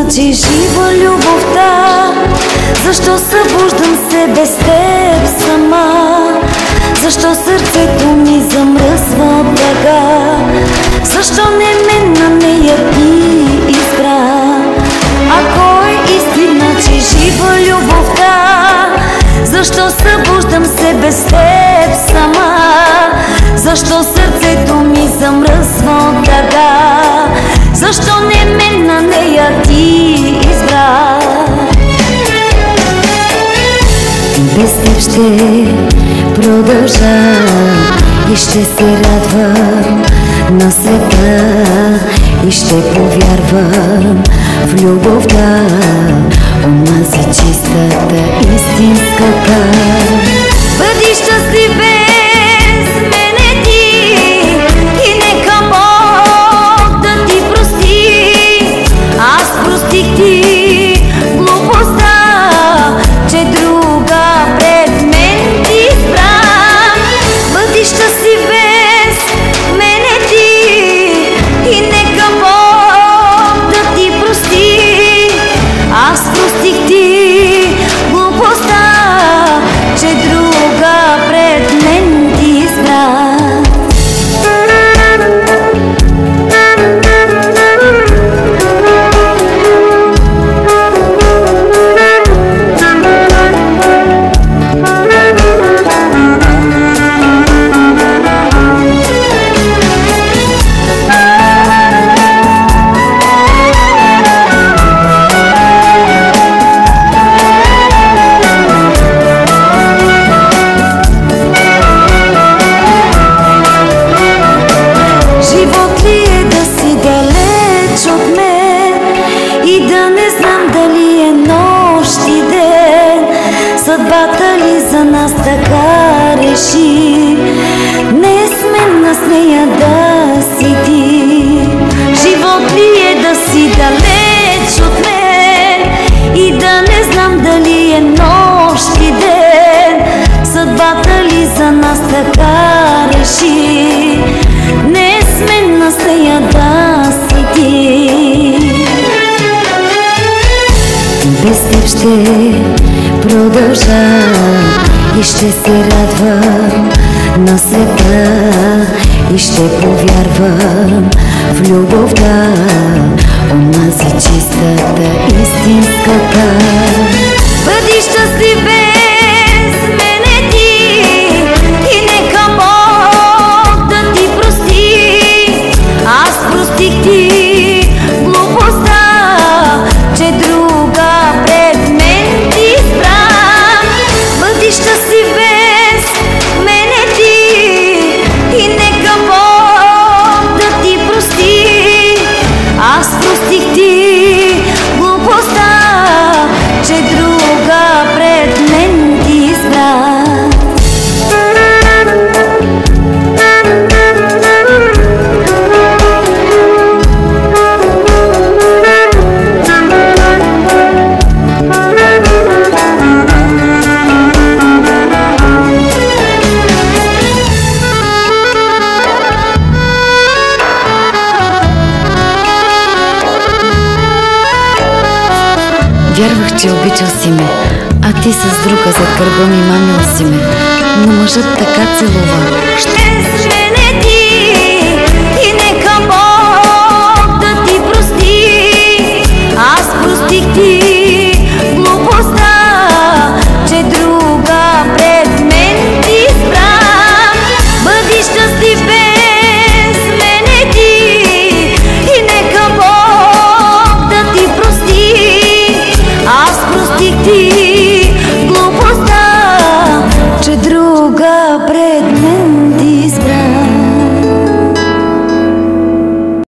значи жива любовта? Защо събуждам се без теб сама? Защо сърцето ми замръзва от тъга? Защо не мен на нея ти избра? Ако е истина, че жива любовта, защо събуждам се без теб сама? Защо сърцето ми замръзва от тъга? Защо не мен на нея ти избра? Без теб ще продължа и ще се радвам на света и ще повярвам в любовта, онази чистата, истинската. Бъди щастлив без мене ти и нека Бог да ти прости. Аз простих ти глупостта, че друга пред мен ти избрам. Бъди щастлив без мене ти и нека Бог да ти прости. Аз простих ти глупостта, че друга пред мен ти избрам. Съдбата ли за нас така реши? Не сме с нея да си ти. Живот ли е да си далеч от мен и да не знам дали е нощ и ден? Съдбата ли за нас така реши? Не сме с нея да си ти. Без теб ще продължа и ще се радвам на света и ще повярвам в любовта, онази чистата, истинската. Бъди щастлив без мене ти и нека Бог да ти прости. Аз простих ти глупостта, че друга пред мен ти избрам. Бъди щастлив без мене ти и нека Бог да ти прости. Аз простих ти глупостта, че друга пред мен ти избрам. Вярвах, че обичал си ме, а ти с друга зад гърба ми мамил си ме. Но мъжът така целува.